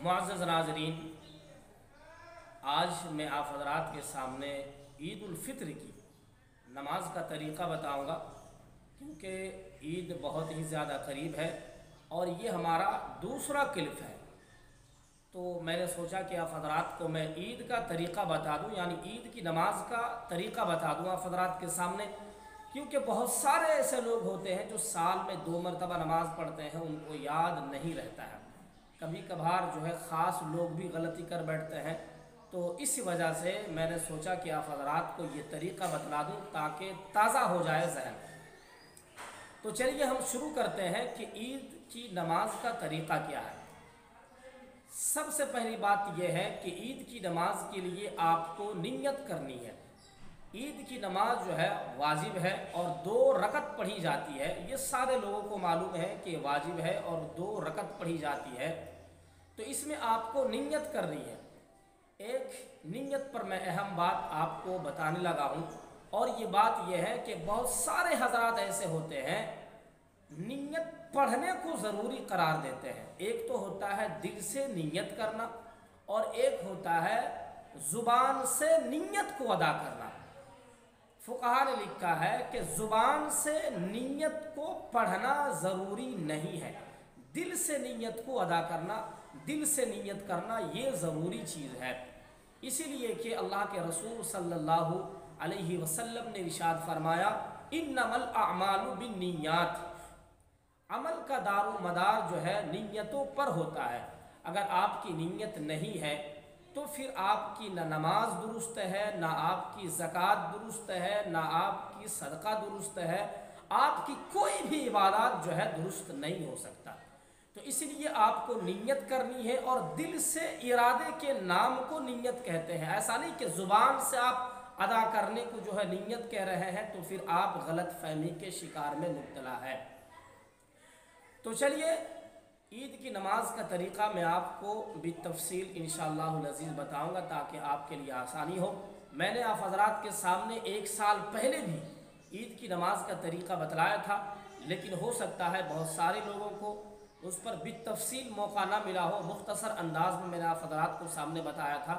मुअज़्ज़ज़ नाज़रीन, आज मैं आप हज़रात के सामने ईद उल फ़ित्र की नमाज का तरीक़ा बताऊंगा, क्योंकि ईद बहुत ही ज़्यादा करीब है और ये हमारा दूसरा क्लिप है। तो मैंने सोचा कि आप हज़रात को मैं ईद का तरीक़ा बता दूं, यानी ईद की नमाज का तरीक़ा बता दूं आप हज़रात के सामने, क्योंकि बहुत सारे ऐसे लोग होते हैं जो साल में 2 मरतबा नमाज़ पढ़ते हैं, उनको याद नहीं रहता है। कभी कभार जो है ख़ास लोग भी गलती कर बैठते हैं। तो इस वजह से मैंने सोचा कि आप हज़रात को ये तरीक़ा बतला दूं ताकि ताज़ा हो जाए ज़हन। तो चलिए हम शुरू करते हैं कि ईद की नमाज का तरीक़ा क्या है। सबसे पहली बात यह है कि ईद की नमाज के लिए आपको नियत करनी है। ईद की नमाज जो है वाजिब है और 2 रकत पढ़ी जाती है। ये सारे लोगों को मालूम है कि वाजिब है और 2 रकत पढ़ी जाती है। तो इसमें आपको नियत करनी है। एक नियत पर मैं अहम बात आपको बताने लगा हूँ, और ये बात यह है कि बहुत सारे हज़रात ऐसे होते हैं नियत पढ़ने को ज़रूरी करार देते हैं। एक तो होता है दिल से नियत करना और एक होता है ज़ुबान से नियत को अदा करना। फुक़हा ने लिखा है कि ज़ुबान से नियत को पढ़ना ज़रूरी नहीं है, दिल से नियत को अदा करना, दिल से नियत करना ये ज़रूरी चीज़ है। इसीलिए कि अल्लाह के रसूल सल्लल्लाहु अलैहि वसल्लम ने इरशाद फरमाया, इन्नमल अअमालु बिन्नियात, अमल का दारो मदार जो है नियतों पर होता है। अगर आपकी नियत नहीं है तो फिर आपकी ना नमाज दुरुस्त है, ना आपकी ज़कात दुरुस्त है, ना आपकी सदका दुरुस्त है, आपकी कोई भी इबादत जो है दुरुस्त नहीं हो सकता। तो इसलिए आपको नियत करनी है, और दिल से इरादे के नाम को नियत कहते हैं। ऐसा नहीं कि ज़ुबान से आप अदा करने को जो है नियत कह रहे हैं, तो फिर आप गलत फहमी के शिकार में मुब्तला है। तो चलिए ईद की नमाज का तरीक़ा मैं आपको बितफ़सील इंशाअल्लाहुल अज़ीज़ बताऊंगा ताकि आपके लिए आसानी हो। मैंने आप हज़रात के सामने 1 साल पहले भी ईद की नमाज का तरीक़ा बतलाया था, लेकिन हो सकता है बहुत सारे लोगों को उस पर बितफ़सील मौका ना मिला हो। मुख्तसर अंदाज में मैंने आप हज़रात को सामने बताया था,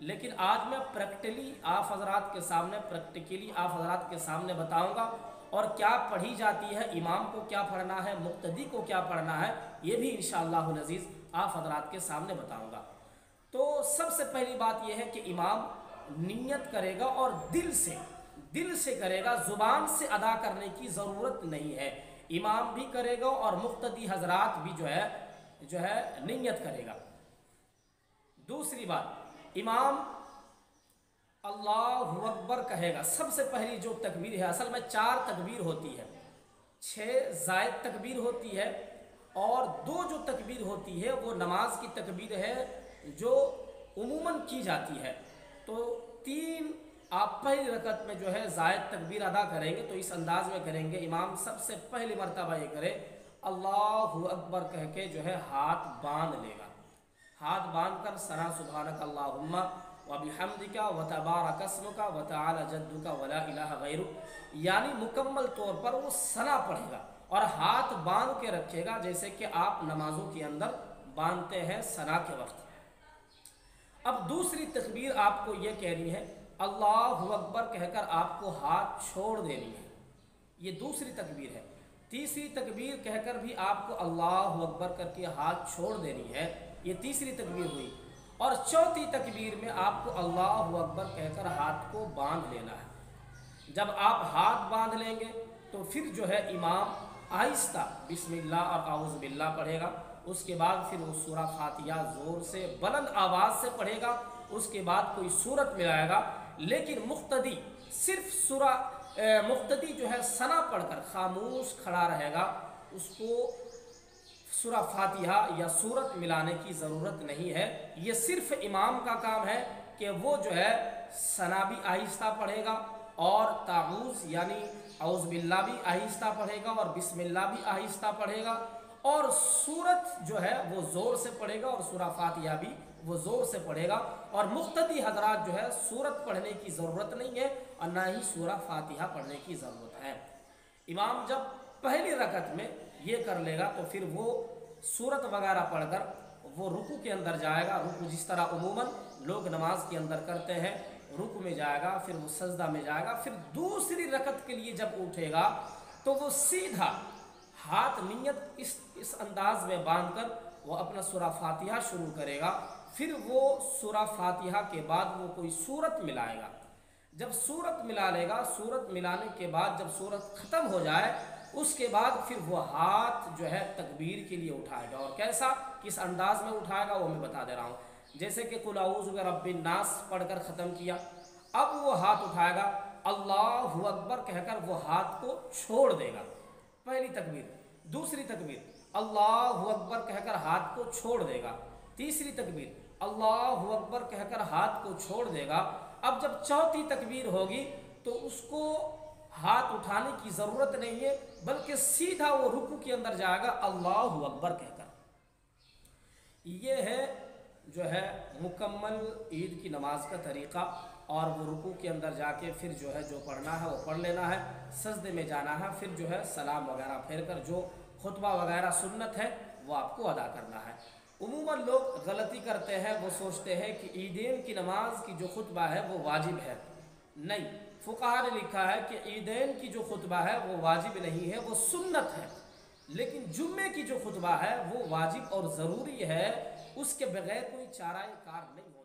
लेकिन आज मैं प्रैक्टिकली आप हज़रात के सामने बताऊँगा। और क्या पढ़ी जाती है, इमाम को क्या पढ़ना है, मुक्तदी को क्या पढ़ना है, ये भी इंशाअल्लाहुल अज़ीज़ आप हज़रात के सामने बताऊंगा। तो सबसे पहली बात यह है कि इमाम नियत करेगा और दिल से करेगा, ज़ुबान से अदा करने की ज़रूरत नहीं है। इमाम भी करेगा और मुक्तदी हज़रात भी जो है नियत करेगा। दूसरी बात, इमाम अल्लाहु अकबर कहेगा। सबसे पहली जो तकबीर है, असल में 4 तकबीर होती है, 6 ज़ायद तकबीर होती है और 2 जो तकबीर होती है वो नमाज की तकबीर है जो उमूमन की जाती है। तो 3 आप पहली रकत में जो है ज़ायद तकबीर अदा करेंगे तो इस अंदाज में करेंगे। इमाम सबसे पहली मरतबा ये करे अल्लाहु अकबर कह के जो है हाथ बांध लेगा। हाथ बांध कर सना सुभानक अल्लाहुम्मा व बिहम्दिका व तबारक अस्मुका व तआला जद्दुका व ला इलाहा गैरुक, यानी मुकम्मल तौर पर वो सना पढ़ेगा और हाथ बांध के रखेगा, जैसे कि आप नमाजों के अंदर बांधते हैं सना के वक्त। अब दूसरी तकबीर आपको ये कहनी है अल्लाहु अकबर कहकर आपको हाथ छोड़ देनी है, ये दूसरी तकबीर है। तीसरी तकबीर कहकर भी आपको अल्लाहु अकबर करके हाथ छोड़ देनी है, ये तीसरी तकबीर हुई। और चौथी तकबीर में आपको अल्लाहु अकबर कहकर हाथ को बांध लेना है। जब आप हाथ बांध लेंगे तो फिर जो है इमाम आहिस्ता बिस्मिल्लाह और आऊज़ु बिल्लाह पढ़ेगा। उसके बाद फिर वो सूरा फातिहा ज़ोर से बुलंद आवाज़ से पढ़ेगा। उसके बाद कोई सूरत मिलाएगा, लेकिन मुक्तदी सिर्फ मुक्तदी जो है सना पढ़कर खामोश खड़ा रहेगा। उसको सूरा फातिहा या सूरत मिलाने की ज़रूरत नहीं है। ये सिर्फ इमाम का काम है कि वो जो है सना भी आहिस्ता पढ़ेगा और ताऊज़ यानी औज़ बिल्लाह भी आहिस्ता पढ़ेगा और बिस्मिल्लाह भी आहिस्ता पढ़ेगा, और सूरत जो है वो ज़ोर से पढ़ेगा और सूरा फातिहा भी वो ज़ोर से पढ़ेगा। और मुक्तदी हज़रात जो है सूरत पढ़ने की ज़रूरत नहीं है और ना ही सूरा फातिहा पढ़ने की ज़रूरत है। इमाम जब पहली रकत में ये कर लेगा तो फिर वो सूरत वगैरह पढ़कर वो रुकू के अंदर जाएगा। रुकू जिस तरह उमूमन लोग नमाज के अंदर करते हैं, रुकू में जाएगा, फिर वो सजदा में जाएगा, फिर दूसरी रकत के लिए जब उठेगा तो वो सीधा हाथ नियत इस अंदाज में बांधकर वो अपना सूरा फातिहा शुरू करेगा। फिर वो सूरा फातिहा के बाद वो कोई सूरत मिलाएगा। जब सूरत मिला लेगा, सूरत मिलाने के बाद जब सूरत ख़त्म हो जाए उसके बाद फिर वो हाथ जो है तकबीर के लिए उठाएगा। और कैसा, किस अंदाज में उठाएगा वो मैं बता दे रहा हूँ। जैसे कि कुल औज़ु बिरब्बिन नास पढ़कर ख़त्म किया, अब वो हाथ उठाएगा, अल्लाहु अकबर कहकर वो हाथ को छोड़ देगा। पहली तकबीर। दूसरी तकबीर, अल्लाहु अकबर कहकर हाथ को छोड़ देगा। तीसरी तकबीर, अल्लाहु अकबर कहकर हाथ को छोड़ देगा। अब जब चौथी तकबीर होगी तो उसको हाथ उठाने की ज़रूरत नहीं है, बल्कि सीधा वो रुकू के अंदर जाएगा अल्लाहु अकबर कहकर। ये है जो है मुकम्मल ईद की नमाज का तरीक़ा। और वो रुकू के अंदर जाके फिर जो है जो पढ़ना है वो पढ़ लेना है, सजदे में जाना है, फिर जो है सलाम वगैरह फेर कर जो खुतबा वगैरह सुन्नत है वो आपको अदा करना है। उमूमन लोग गलती करते हैं, वो सोचते हैं कि ईदैन की नमाज की जो खुतबा है वो वाजिब है। नहीं, फुक़हा ने लिखा है कि ईदैन की जो खुतबा है वो वाजिब नहीं है, वो सुन्नत है। लेकिन जुम्मे की जो खुतबा है वो वाजिब और ज़रूरी है, उसके बगैर कोई चाराए कार नहीं हो।